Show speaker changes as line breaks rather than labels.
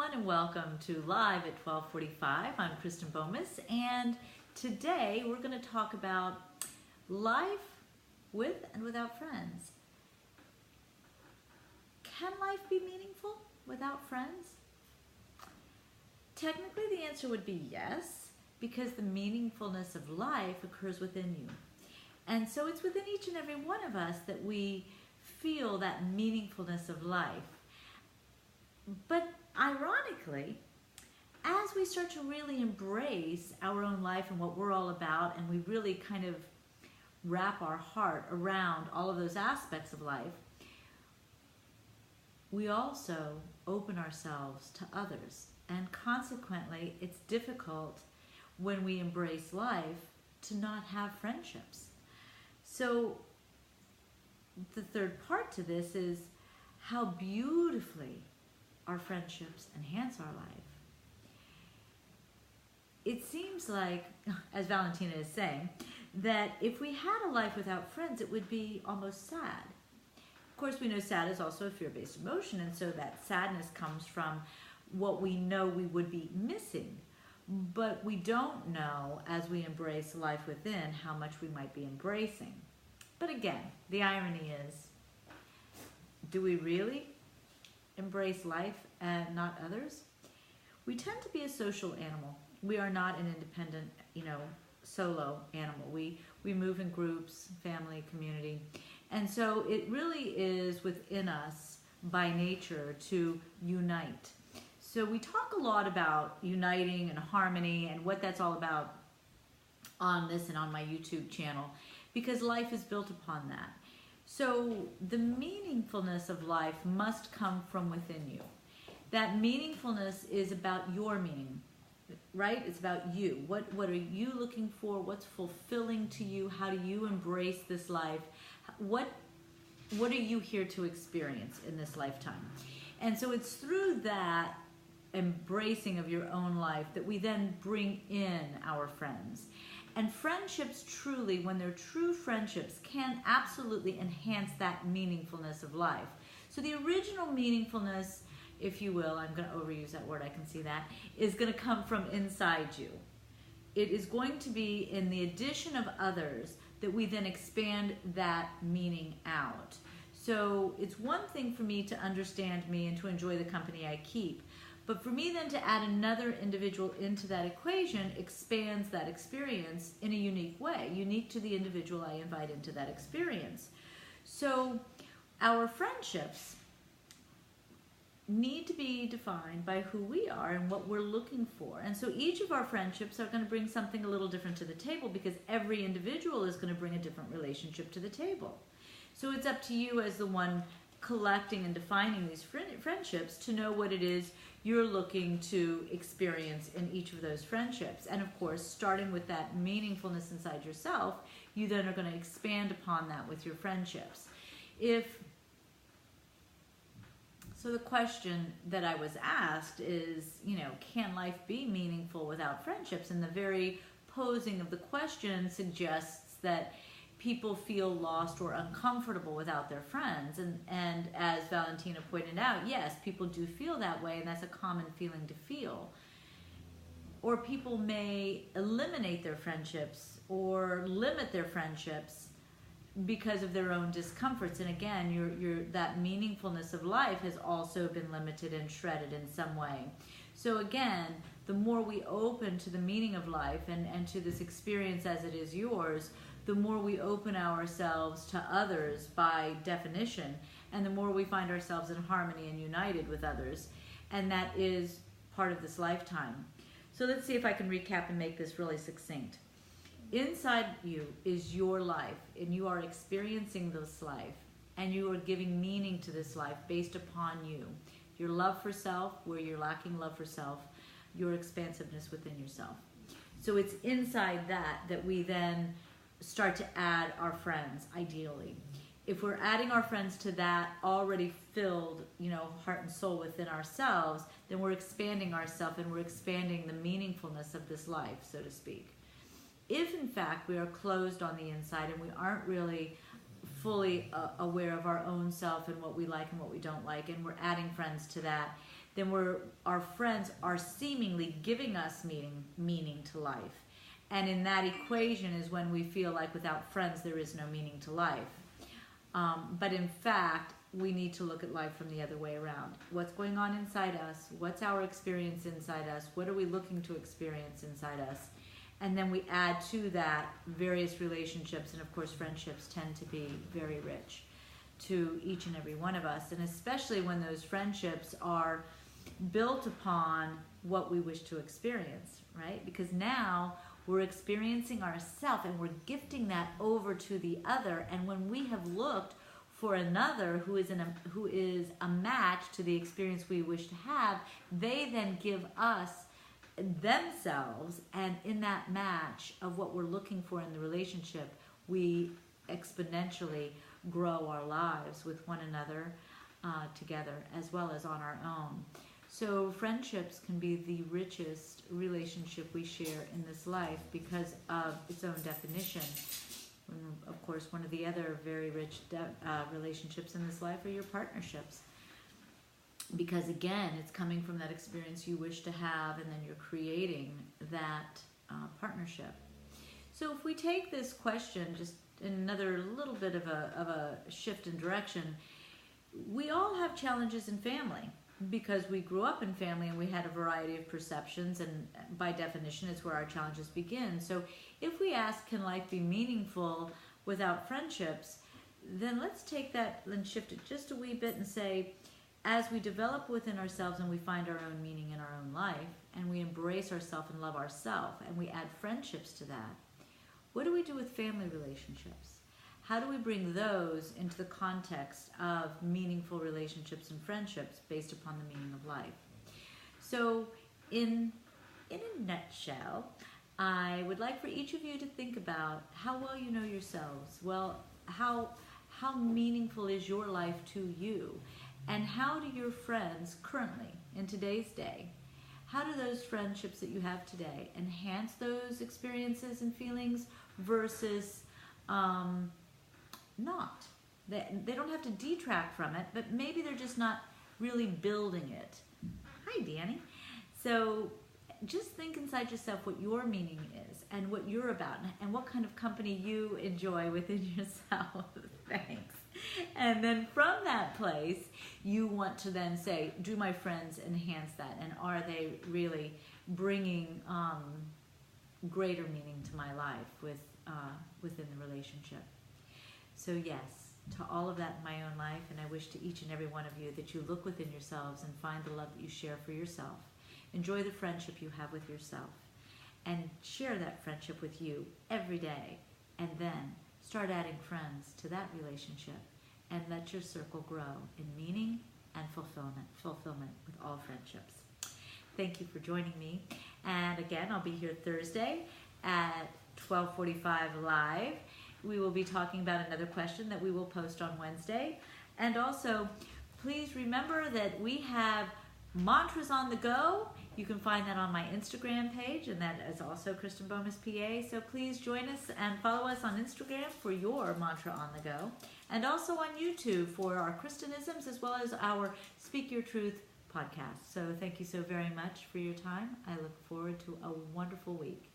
everyone, and welcome to Live at 12:45. I'm Kristen Bomas, and today we're going to talk about life with and without friends. Can life be meaningful without friends? Technically, the answer would be yes, because the meaningfulness of life occurs within you. And so it's within each and every one of us that we feel that meaningfulness of life. But ironically, as we start to really embrace our own life and what we're all about, and we really kind of wrap our heart around all of those aspects of life, we also open ourselves to others. And consequently, it's difficult when we embrace life to not have friendships. So the third part to this is how beautifully our friendships enhance our life. It seems like, as Valentina is saying, that if we had a life without friends, it would be almost sad. Of course, we know sad is also a fear-based emotion, and so that sadness comes from what we know we would be missing. But we don't know, as we embrace life within, how much we might be embracing. But again, the irony is, do we really embrace life and not others? We tend to be a social animal. We are not an independent, solo animal. We move in groups, family, community. And so it really is within us by nature to unite. So we talk a lot about uniting and harmony and what that's all about on this and on my YouTube channel, because life is built upon that. So the meaningfulness of life must come from within you. That meaningfulness is about your meaning, right? It's about you. What are you looking for? What's fulfilling to you? How do you embrace this life? What are you here to experience in this lifetime? And so it's through that embracing of your own life that we then bring in our friends. And friendships truly, when they're true friendships, can absolutely enhance that meaningfulness of life. So the original meaningfulness, if you will, I'm going to overuse that word, I can see that, is going to come from inside you. It is going to be in the addition of others that we then expand that meaning out. So it's one thing for me to understand me and to enjoy the company I keep. But for me then to add another individual into that equation expands that experience in a unique way, unique to the individual I invite into that experience. So our friendships need to be defined by who we are and what we're looking for. And so each of our friendships are going to bring something a little different to the table, because every individual is going to bring a different relationship to the table. So it's up to you as the one collecting and defining these friendships to know what it is you're looking to experience in each of those friendships. And of course, starting with that meaningfulness inside yourself, you then are going to expand upon that with your friendships. So the question that I was asked is, can life be meaningful without friendships? And the very posing of the question suggests that people feel lost or uncomfortable without their friends. And as Valentina pointed out, yes, people do feel that way, and that's a common feeling to feel. Or people may eliminate their friendships or limit their friendships because of their own discomforts. And again, that meaningfulness of life has also been limited and shredded in some way. So again, the more we open to the meaning of life and to this experience as it is yours, the more we open ourselves to others by definition, and the more we find ourselves in harmony and united with others. And that is part of this lifetime. So let's see if I can recap and make this really succinct. Inside you is your life, and you are experiencing this life, and you are giving meaning to this life based upon you. Your love for self, where you're lacking love for self, your expansiveness within yourself. So it's inside that we then start to add our friends, ideally. If we're adding our friends to that already filled, heart and soul within ourselves, then we're expanding ourselves and we're expanding the meaningfulness of this life, so to speak. If in fact we are closed on the inside and we aren't really fully aware of our own self and what we like and what we don't like, and we're adding friends to that, then our friends are seemingly giving us meaning to life. And in that equation is when we feel like without friends there is no meaning to life. But in fact, we need to look at life from the other way around. What's going on inside us? What's our experience inside us? What are we looking to experience inside us? And then we add to that various relationships, and of course friendships tend to be very rich to each and every one of us, and especially when those friendships are built upon what we wish to experience, right? Because now we're experiencing ourselves and we're gifting that over to the other, and when we have looked for another who is a match to the experience we wish to have, they then give us themselves, and in that match of what we're looking for in the relationship, we exponentially grow our lives with one another together, as well as on our own. So friendships can be the richest relationship we share in this life because of its own definition. Of course, one of the other very rich relationships in this life are your partnerships. Because again, it's coming from that experience you wish to have, and then you're creating that partnership. So if we take this question just in another little bit of a shift in direction, we all have challenges in family because we grew up in family and we had a variety of perceptions, and by definition, it's where our challenges begin. So if we ask, can life be meaningful without friendships, then let's take that and shift it just a wee bit and say, as we develop within ourselves and we find our own meaning in our own life, and we embrace ourselves and love ourselves, and we add friendships to that, what do we do with family relationships? How do we bring those into the context of meaningful relationships and friendships based upon the meaning of life? So in a nutshell, I would like for each of you to think about how well you know yourselves. Well, how meaningful is your life to you? And how do your friends currently, in today's day, how do those friendships that you have today enhance those experiences and feelings versus not? They don't have to detract from it, but maybe they're just not really building it. Hi, Danny. So just think inside yourself what your meaning is and what you're about and what kind of company you enjoy within yourself. Thanks. And then from that place, you want to then say, do my friends enhance that? And are they really bringing greater meaning to my life within the relationship? So yes, to all of that in my own life, and I wish to each and every one of you that you look within yourselves and find the love that you share for yourself. Enjoy the friendship you have with yourself, and share that friendship with you every day, and then start adding friends to that relationship, and let your circle grow in meaning and fulfillment with all friendships. Thank you for joining me. And again, I'll be here Thursday at 12:45 live. We will be talking about another question that we will post on Wednesday. And also, please remember that we have mantras on the go. You can find that on my Instagram page, and that is also Kristen Bomas PA. So please join us and follow us on Instagram for your mantra on the go, and also on YouTube for our Kristenisms as well as our Speak Your Truth podcast. So thank you so very much for your time. I look forward to a wonderful week.